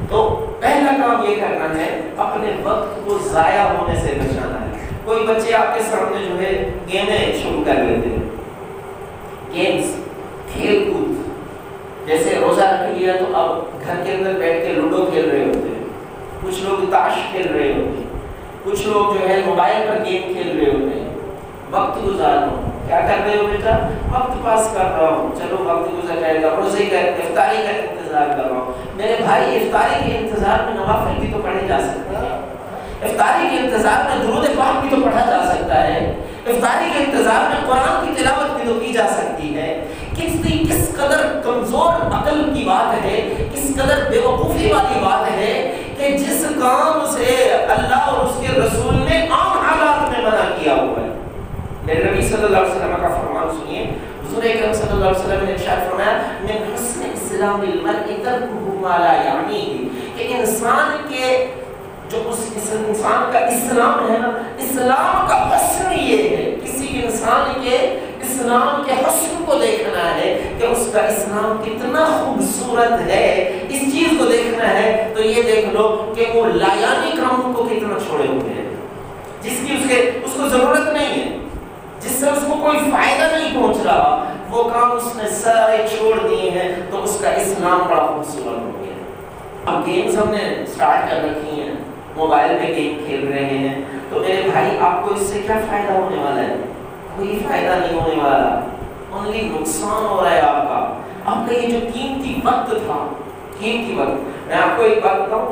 تو پہلا کام یہ کرنا ہے اپنے وقت کو ضائع ہونے سے بچانا ہے۔ کوئی بچے آپ کے سامنے جو ہے گیمیں شروع کر لیتے ہیں، گیمز، کھیل کود، جیسے روزہ رکھ لیا تو اب گھر کے اندر بیٹھ کے لوڈو کھیل رہے ہوتے ہیں، کچھ لوگ تاش کھیل رہے ہوتے ہیں، کچھ لوگ جو ہے موبائل پر گیم کھیل رہے ہوتے ہیں۔ وقت گزار رہا ہوں، کیا کر رہے ہو بیٹا؟ وقت پاس کر رہا ہوں، چلو وقت گزر جائے گا، روزے کا افطاری کا انتظار کر رہا ہوں۔ میرے بھائی افطاری کے انتظار میں نوافل بھی تو پڑھے جا سکتے ہیں، افطاری کے انتظار میں درود پاک بھی تو پڑھا جا سکتا ہے، افطاری کے انتظار میں قرآن کی تلاوت بھی تو کی جا سکتی ہے۔ کس قدر کمزور عقل کی بات ہے، کس قدر بے وقوفی والی بات ہے کہ جس کام سے اللہ اور اس کے رسول نے عام حالات میں منع کیا ہوا ہے۔ میرے نبی صلی اللہ علیہ وسلم کا فرمان سنیے، حضور اکرم صلی اللہ علیہ وسلم نے ارشاد فرمایا من حسن اسلام المرء ترکہ ما لا یعنیہ، کہ انسان کے جو اس انسان کا اسلام ہے نا، اسلام کا حسن یہ ہے، کسی انسان کے اسلام کے حسن کو دیکھنا ہے کہ اس کا اسلام کتنا خوبصورت ہے، اس چیز کو دیکھنا ہے تو یہ دیکھ لو کہ وہ لایانی کاموں کو کتنا چھوڑے ہوئے ہیں، جس کی اس کو ضرورت نہیں ہے، جس سے اس کو کوئی فائدہ نہیں پہنچ رہا، وہ کام اس نے سارے چھوڑ دیے ہیں، تو اس کا اسلام بڑا خوبصورت ہو گیا۔ اب گیمز ہم نے سٹارٹ کر رکھی ہیں، موبائل پہ گیم کھیل رہے ہیں، تو میرے بھائی آپ کو اس سے کیا فائدہ ہونے والا ہے؟ کوئی فائدہ نہیں ہونے والا، اونلی نقصان ہو رہا ہے آپ کا یہ جو قیمتی وقت تھا، قیمتی وقت، میں آپ کو ایک بات بتاؤں،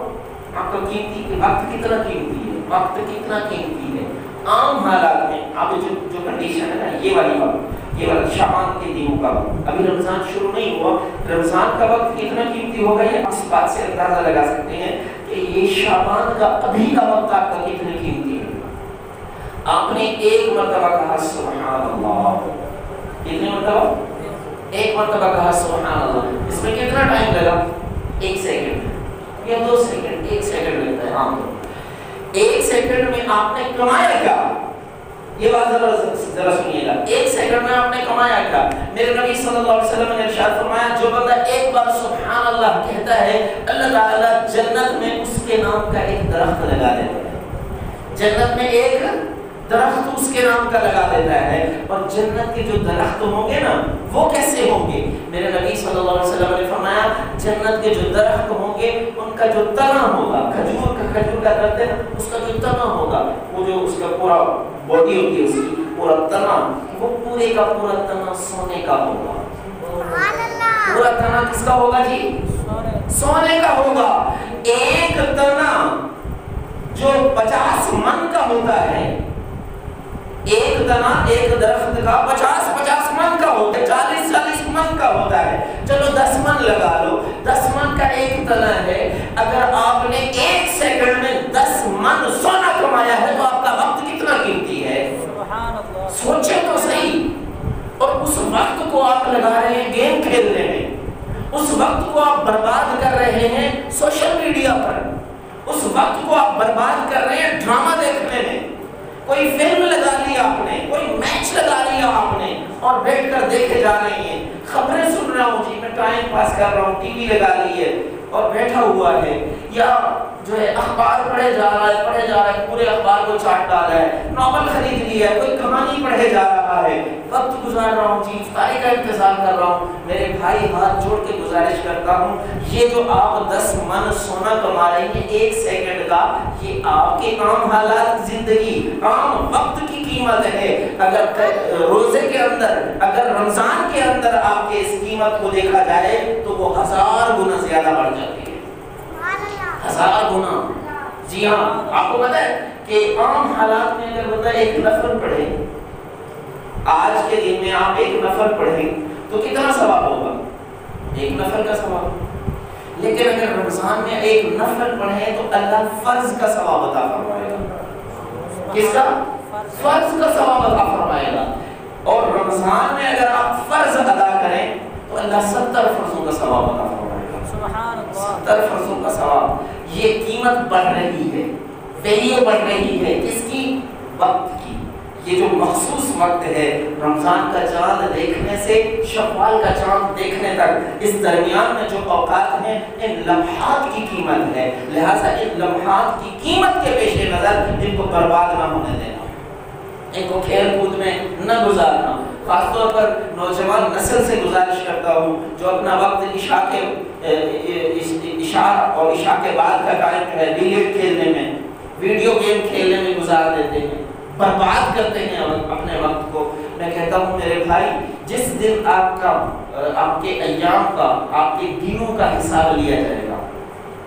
آپ کا قیمتی وقت کتنا قیمتی ہے، وقت کتنا قیمتی ہے۔ عام حالات میں آپ جو کنڈیشن ہے نا، یہ والی وقت، یہ والا شعبان کے دنوں کا وقت، ابھی رمضان شروع نہیں ہوا، رمضان کا وقت کتنا قیمتی ہوگا یہ اس بات سے اندازہ لگا سکتے ہیں کہ یہ شعبان کا ابھی کا وقت آپ کا کتنا قیمتی ہے۔ آپ نے ایک مرتبہ کہا سبحان اللہ، کتنے مرتبہ؟ ایک مرتبہ کہا سبحان اللہ، اس میں کتنا ٹائم لگا؟ 1 سیکنڈ یا 2 سیکنڈ، 1 سیکنڈ لگتا ہے عام طور۔ 1 سیکنڈ میں آپ نے کمایا کیا؟ یہ بات ذرا سنیے گا، 1 سیکنڈ میں آپ نے کمایا کیا؟ میرے نبی صلی اللہ علیہ وسلم نے ارشاد فرمایا جو بندہ ایک بار سبحان اللہ کہتا ہے، اللہ تعالیٰ جنت میں اس کے نام کا ایک درخت لگا دیتا ہے، جنت میں ایک درخت اس کے نام کا لگا دیتا ہے۔ اور جنت کے جو درخت ہوں گے نا، وہ کیسے ہوں گے؟ میرے نبی صلی اللہ علیہ وسلم نے فرمایا جنت کے جو درخت ہوں گے ان کا جو تنا ہوگا، کھجور کا درخت ہے نا، اس کا جو تنا ہوگا، وہ جو اس کا پورا باڈی ہوتی ہے، اس کی پورا تنا، وہ پورے کا پورا تنا سونے کا ہوگا۔ پورا تنا کس کا ہوگا جی؟ سونے کا ہوگا۔ ایک تنا جو 50 من کا ہوتا ہے، ایک تنا ایک درخت کا 50 من کا ہوتا ہے، 40 من کا ہوتا ہے، چلو 10 من لگا لو، 10 من کا ایک تنا ہے۔ اگر آپ نے 1 سیکنڈ میں 10 من سونا کمایا ہے تو آپ کا وقت کتنا قیمتی ہے؟ سوچیں تو صحیح۔ اور اس وقت کو آپ لگا رہے ہیں گیم کھیلنے میں، اس وقت کو آپ برباد کر رہے ہیں سوشل میڈیا پر، اس وقت کو آپ برباد کر رہے ہیں ڈرامہ دیکھنے میں، کوئی فلم لگا لی آپ نے، کوئی میچ لگا لیا آپ نے اور بیٹھ کر دیکھے جا رہے ہیں، خبریں سن رہا ہوں جی میں ٹائم پاس کر رہا ہوں، ٹی وی لگا لی ہے اور بیٹھا ہوا ہے، یا جو ہے اخبار پڑھے جا رہا ہے، پورے اخبار کو چاٹ ڈالا ہے، ناول خرید لیا ہے، کوئی کہانی پڑھے جا رہا ہے، وقت گزار رہا ہوں جی، افطاری کا انتظار کر رہا ہوں۔ میرے بھائی ہاتھ جوڑ کے گزارش کرتا ہوں، یہ جو آپ 10 من سونا کما رہے ہیں 1 سیکنڈ کا، یہ آپ کے عام حالات زندگی، عام وقت کی قیمت ہے۔ اگر روزے کے اندر، اگر رمضان کے اندر آپ کے اس قیمت کو دیکھا جائے تو وہ 1000 گنا زیادہ بڑھ جاتی ہے، 1000 گنا۔ جی ہاں، آپ کو پتا ہے کہ عام حالات میں اگر بندہ ایک نفل پڑھے، آج کے دن میں آپ ایک نفل پڑھیں تو کتنا ثواب ہوگا؟ ایک نفل کا ثواب۔ لیکن اگر رمضان میں ایک نفل پڑھیں تو اللہ فرض کا ثواب عطا فرمائے گا۔ کس کا؟ فرض کا ثواب عطا فرمائے گا۔ اور رمضان میں اگر آپ فرض ادا کریں تو اللہ 70 فرضوں کا ثواب عطا فرمائے گا۔ سبحان اللہ، 70 فرضوں کا ثواب۔ یہ قیمت بڑھ رہی ہے، ویلیو بڑھ رہی ہے، کس کی؟ وقت کی۔ یہ جو مخصوص وقت ہے رمضان کا چاند دیکھنے سے شوال کا چاند دیکھنے تک، اس درمیان میں جو اوقات ہیں ان لمحات کی قیمت ہے، لہٰذا ان لمحات کی قیمت کے پیش نظر ان کو برباد نہ ہونے دینا، ان کو کھیل کود میں نہ گزارنا۔ خاص طور پر نوجوان نسل سے گزارش کرتا ہوں جو اپنا وقت عشاء اور عشاء کے بعد کا ٹائم ہے بلیئرڈ کھیلنے میں، ویڈیو گیم کھیلنے میں گزار دیتے ہیں، برباد کرتے ہیں اپنے وقت کو۔ میں کہتا ہوں میرے بھائی، جس دن آپ کے ایام کا، آپ کے دنوں کا حساب لیا جائے گا،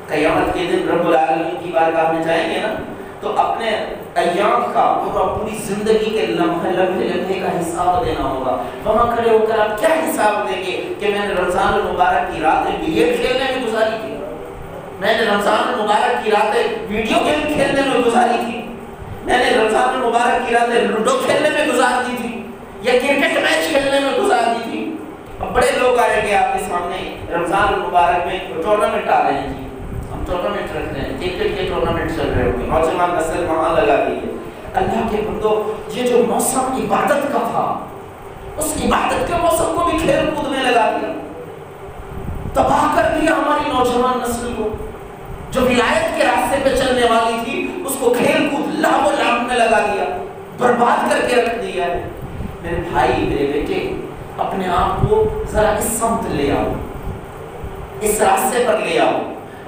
قیامت کے دن رب العالمین کی بارگاہ میں جائیں گے نا، تو اپنے ایام کا، پوری زندگی کے لمحے کا حساب دینا ہوگا۔ وہاں کھڑے ہو کر آپ کیا حساب دیں گے کہ میں نے رمضان المبارک کی راتیں بلیئرڈ کھیلنے میں گزاری تھی، میں نے رمضان المبارک کی راتیں ویڈیو گیم کھیلنے میں گزاری تھی، میں نے رمضان المبارک کی راتیں لوڈو کھیلنے میں گزار دی تھی، یا کرکٹ میچ کھیلنے میں گزار دی تھی۔ اب بڑے لوگ آئیں گے آپ کے سامنے رمضان المبارک میں ٹورنامنٹ آ رہے ہیں، جی ہم ٹورنامنٹ رکھ رہے ہیں، کرکٹ کے ٹورنامنٹ چل رہے ہوں گے، نوجوان نسل وہاں لگا دی ہے۔ اللہ کے بندو، یہ جو موسم عبادت کا تھا، اس عبادت کے موسم کو بھی کھیل کود میں لگا دیا، تباہ کر دیا ہماری نوجوان نسل کو۔ جو ولایت کے راستے پہ چلنے والی تھی اس کو کھیل کود لہو و لعب میں لگا دیا، برباد کر کے رکھ دیا ہے۔ میرے بھائی، میرے بیٹے، اپنے آپ کو ذرا اس سمت لے آؤ، اس راستے پر لے آؤ،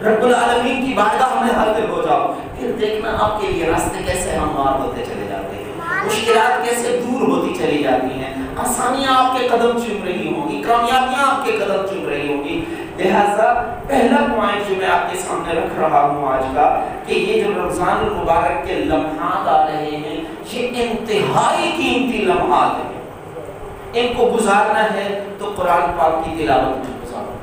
رب العالمین کی بارگاہ میں حاضر ہو جاؤ، پھر دیکھنا آپ کے لیے راستے کیسے ہموار ہوتے چلے جاتے ہیں، مشکلات کیسے دور ہوتی چلی جاتی ہیں، آسانیاں آپ کے قدم چوم رہی ہوں گی، کامیابیاں آپ کے قدم چوم رہی ہوں گی۔ لہٰذا پہلا پوائنٹ جو میں آپ کے سامنے رکھ رہا ہوں آج کا، کہ یہ جو رمضان المبارک کے لمحات آ رہے ہیں یہ انتہائی قیمتی لمحات ہیں، ان کو گزارنا ہے تو قرآن پاک کی تلاوت میں گزارو۔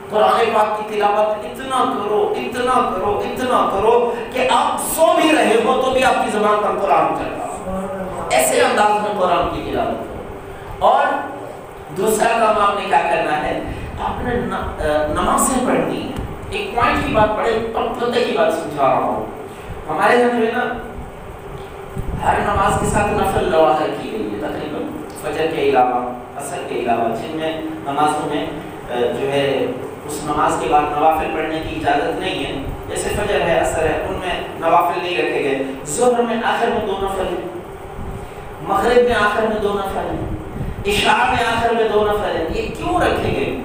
قرآن پاک کی تلاوت اتنا کرو، اتنا کرو، اتنا کرو کہ آپ سو بھی رہے ہو تو بھی آپ کی زبان پر قرآن چل رہا ہو، ایسے انداز میں قرآن کی تلاوت کرو۔ اور دوسرا کام آپ نے کیا کرنا ہے، آپ نے نمازیں پڑھنی ہے۔ ایک پوائنٹ کی بات پڑھے، پتے کی بات سمجھا رہا ہوں۔ ہمارے یہاں جو ہے نا، ہر نماز کے ساتھ نفل نوافل کی گئی ہے، تقریباً فجر کے علاوہ، عصر کے علاوہ، جن میں نمازوں میں جو ہے اس نماز کے بعد نوافل پڑھنے کی اجازت نہیں ہے، جیسے فجر ہے، عصر ہے، ان میں نوافل نہیں رکھے گئے۔ ظہر میں آخر میں 2 نفل ہیں، مغرب میں آخر میں 2 نفل ہیں، عشاء میں آخر میں 2 نفل ہیں۔ یہ کیوں رکھے گئے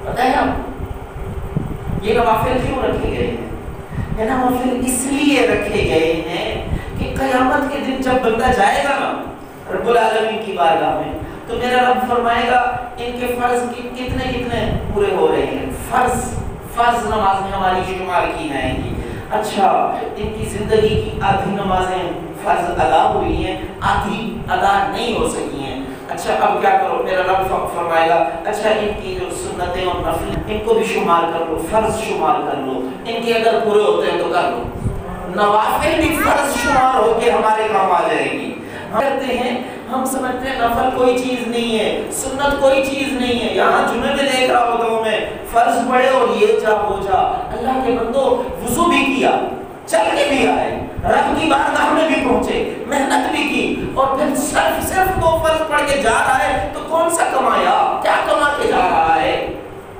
پتہ ہے آپ؟ یہ نوافل کیوں رکھے گئے ہیں؟ یہ نوافل اس لیے رکھے گئے ہیں کہ قیامت کے دن جب بندہ جائے گا نا رب العالمین کی بارگاہ میں، تو میرا رب فرمائے گا ان کے فرض کتنے کتنے پورے ہو رہے ہیں، فرض نمازیں ہماری شمار کی جائیں گی۔ اچھا، ان کی زندگی کی آدھی نمازیں فرض ادا ہوئی ہیں، آدھی ادا نہیں ہو سکی ہیں۔ اچھا اب کیا کرو، میرا رب فرمائے گا اچھا ان کی جو سنتیں اور نفل ان کو بھی شمار کر لو، فرض شمار کر لو، ان کے اگر پورے ہوتے ہیں تو کر لو۔ نوافل بھی فرض شمار ہو کے ہمارے کام آ جائے گی۔ کرتے ہیں ہم سمجھتے ہیں نفل کوئی چیز نہیں ہے، سنت کوئی چیز نہیں ہے۔ یہاں جمعے میں دیکھ رہا ہوتا ہوں میں، فرض پڑے اور یہ جا ہو جا، اللہ کے بندو وضو بھی کیا، چل کے بھی آئے، رب کی بارگاہ میں بھی پہنچے، محنت بھی کی، اور پھر صرف 2 فرض پڑھ کے جا رہا ہے تو کون سا کمایا، کیا کما کے جا رہا ہے؟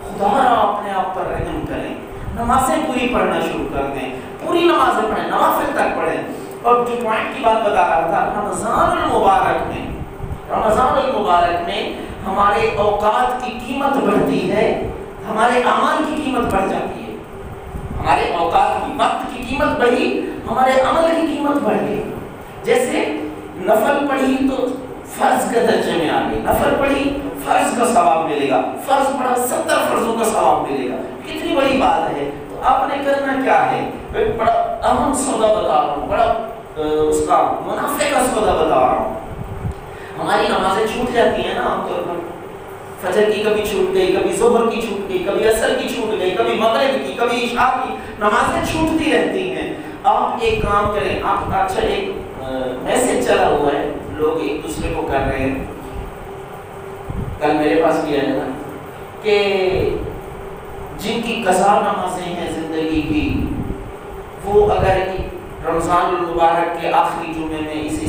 خدا را اپنے آپ پر رحم کریں، نمازیں پوری پڑھنا شروع کر دیں، پوری نمازیں پڑھیں، نوافل تک پڑھیں۔ اور جو پوائنٹ کی بات بتا رہا تھا، رمضان المبارک میں ہمارے اوقات کی قیمت بڑھتی ہے، ہمارے اعمال کی قیمت بڑھ جاتی ہے۔ ہمارے اوقات کی، وقت کی قیمت بڑھی، ہمارے عمل کی قیمت بڑھ گئی۔ جیسے نفل پڑھی تو فرض کے درجے میں آ گئی، نفل پڑھی فرض کا ثواب ملے گا، فرض پڑھا 70 فرضوں کا ثواب ملے گا، کتنی بڑی بات ہے۔ تو آپ نے کرنا کیا ہے، بڑا اہم سودا بتا رہا ہوں، بڑا اس کا منافع کا سودا بتا رہا ہوں۔ ہماری نمازیں چھوٹ جاتی ہیں نا عام طور پر، فجر کی کبھی چھوٹ گئی، کبھی ظہر کی چھوٹ گئی، کبھی عصر کی چھوٹ گئی، کبھی مغرب کی، کبھی عشاء کی، نمازیں چھوٹتی رہتی ہیں۔ آپ ایک کام کریں، آپ اچھا ایک میسج چلا ہوا ہے، لوگ ایک دوسرے کو کر رہے ہیں، کل میرے پاس بھی آیا نا، کہ جن کی قضا نمازیں ہیں زندگی کی، وہ اگر رمضان المبارک کے آخری جمعے میں اس